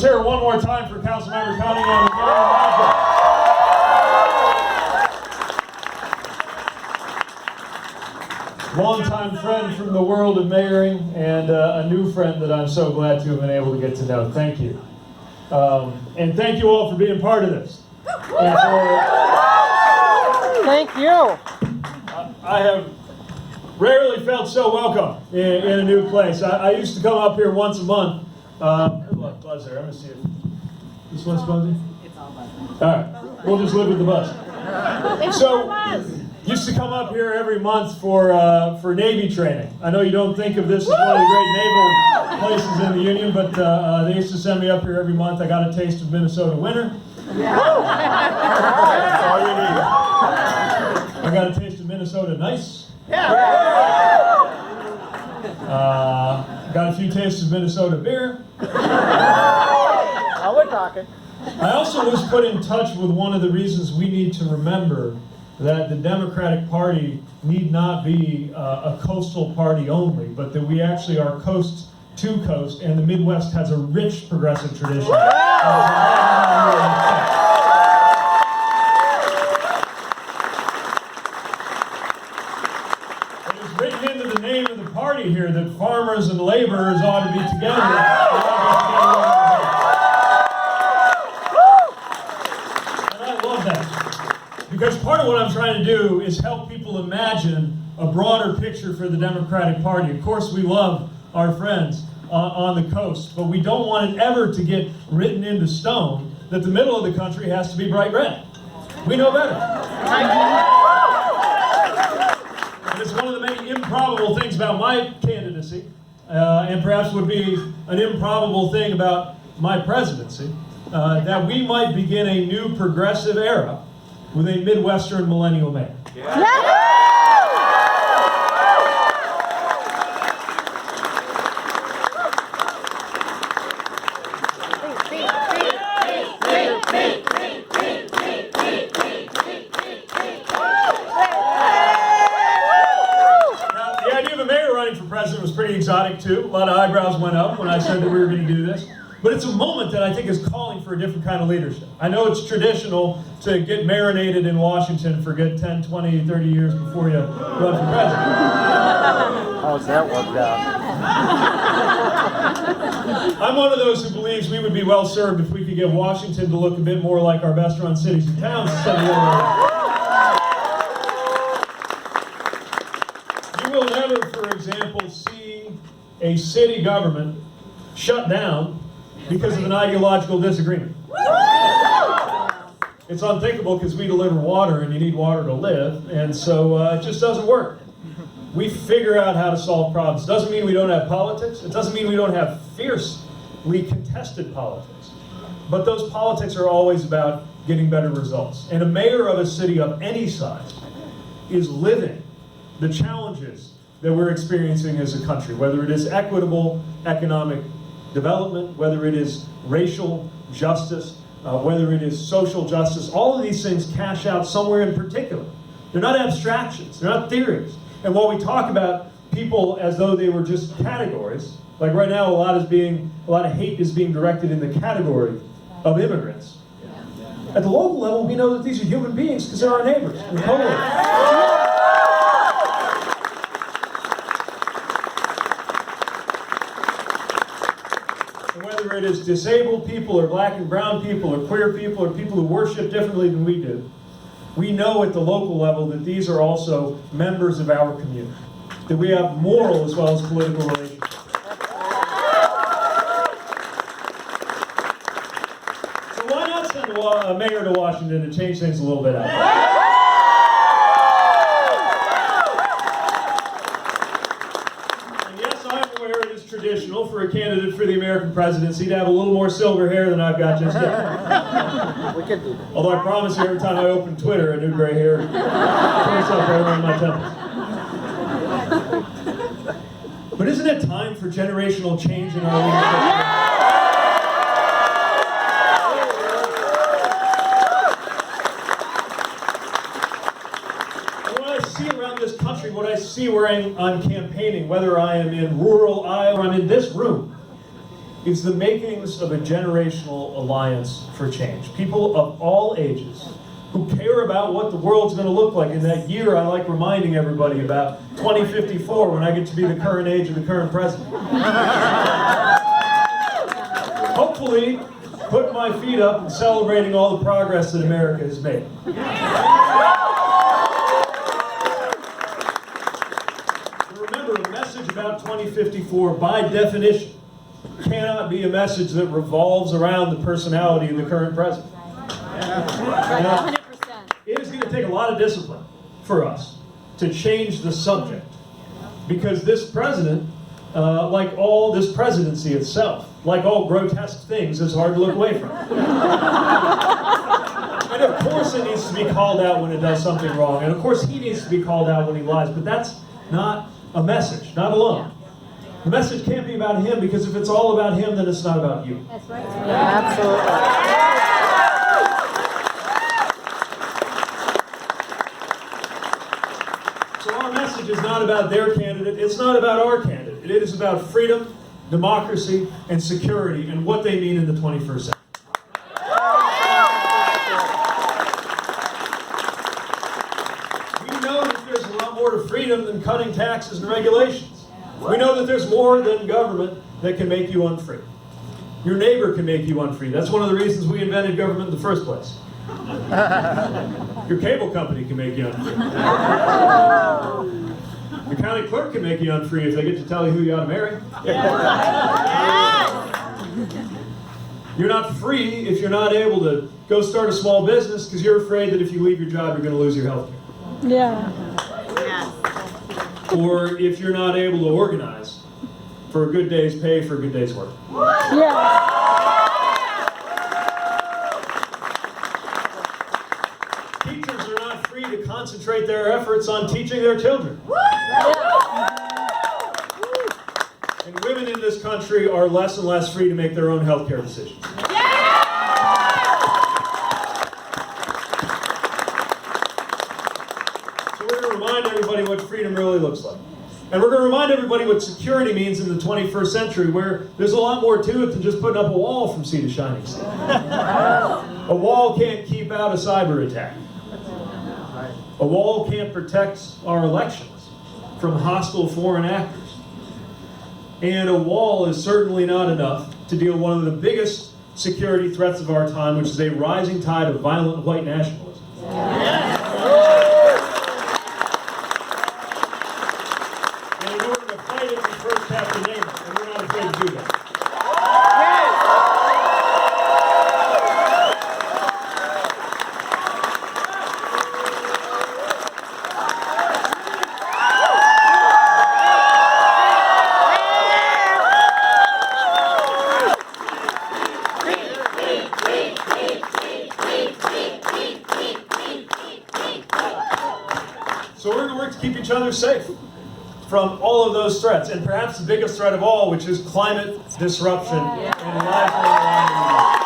hear it one more time for Councilmember Cunningham and Mayor Michael. Longtime friend from the world of mayoring, and a new friend that I'm so glad to have been able to get to know. Thank you. And thank you all for being part of this. Thank you. I have rarely felt so welcome in a new place. I used to come up here once a month. Look, buzz there. I'm going to see if this one's buzzing. It's all buzzing. All right, we'll just live with the buzz. So, used to come up here every month for Navy training. I know you don't think of this as one of the great naval places in the Union, but they used to send me up here every month. I got a taste of Minnesota winter. That's all you need. I got a taste of Minnesota nice. Got a few tastes of Minnesota beer. Now we're talking. I also was put in touch with one of the reasons we need to remember that the Democratic Party need not be a coastal party only, but that we actually are coast to coast, and the Midwest has a rich progressive tradition. It is written into the name of the party here that farmers and laborers ought to be together. Because part of what I'm trying to do is help people imagine a broader picture for the Democratic Party. Of course, we love our friends on the coast, but we don't want it ever to get written into stone that the middle of the country has to be bright red. We know better. And it's one of the many improbable things about my candidacy, and perhaps would be an improbable thing about my presidency, that we might begin a new progressive era with a Midwestern millennial mayor. Now, the idea of a mayor running for president was pretty exotic too. A lot of eyebrows went up when I said that we were going to do this. But it's a moment that I think is calling for a different kind of leadership. I know it's traditional to get marinated in Washington for good 10, 20, 30 years before you run for president. How's that worked out? I'm one of those who believes we would be well served if we could get Washington to look a bit more like our best run cities and towns instead of the other way. You will never, for example, see a city government shut down because of an ideological disagreement. It's unthinkable because we deliver water and you need water to live, and so it just doesn't work. We figure out how to solve problems. Doesn't mean we don't have politics. It doesn't mean we don't have fiercely contested politics. But those politics are always about getting better results. And a mayor of a city of any size is living the challenges that we're experiencing as a country, whether it is equitable economic development, whether it is racial justice, whether it is social justice. All of these things cash out somewhere in particular. They're not abstractions, they're not theories. And while we talk about people as though they were just categories, like right now a lot of hate is being directed in the category of immigrants. At the local level, we know that these are human beings because they're our neighbors and coworkers. Whether it is disabled people or black and brown people or queer people or people who worship differently than we do, we know at the local level that these are also members of our community, that we have moral as well as political relationships. So why not send a mayor to Washington to change things a little bit out? Traditional for a candidate for the American presidency to have a little more silver hair than I've got just yet. We can do that. Although I promise you every time I open Twitter, a new gray hair pops up right around my temples. But isn't it time for generational change in our leadership? This country, what I see where I'm campaigning, whether I am in rural Iowa or I'm in this room, is the makings of a generational alliance for change. People of all ages who care about what the world's going to look like in that year. I like reminding everybody about 2054, when I get to be the current age of the current president. Hopefully, putting my feet up and celebrating all the progress that America has made. Remember, a message about 2054, by definition, cannot be a message that revolves around the personality of the current president. Now, it is going to take a lot of discipline for us to change the subject, because this president, like all this presidency itself, like all grotesque things, is hard to look away from. And of course it needs to be called out when it does something wrong, and of course he needs to be called out when he lies, but that's not a message, not alone. The message can't be about him, because if it's all about him, then it's not about you. That's right. Yeah, absolutely. So our message is not about their candidate, it's not about our candidate. It is about freedom, democracy, and security, and what they mean in the 21st century. We know that there's a lot more to freedom than cutting taxes and regulations. We know that there's more than government that can make you unfree. Your neighbor can make you unfree. That's one of the reasons we invented government in the first place. Your cable company can make you unfree. Your county clerk can make you unfree if they get to tell you who you ought to marry. You're not free if you're not able to go start a small business, because you're afraid that if you leave your job, you're going to lose your health care. Yeah. Or if you're not able to organize for a good day's pay for a good day's work. Yeah. Teachers are not free to concentrate their efforts on teaching their children. And women in this country are less and less free to make their own health care decisions. So we're going to remind everybody what freedom really looks like. And we're going to remind everybody what security means in the 21st century, where there's a lot more to it than just putting up a wall from sea to shining sea. A wall can't keep out a cyber attack. A wall can't protect our elections from hostile foreign actors. And a wall is certainly not enough to deal with one of the biggest security threats of our time, which is a rising tide of violent white nationalism. And in order to fight it, we first have to name it, and we're not afraid to do that. So we're going to work to keep each other safe from all of those threats, and perhaps the biggest threat of all, which is climate disruption and lifelong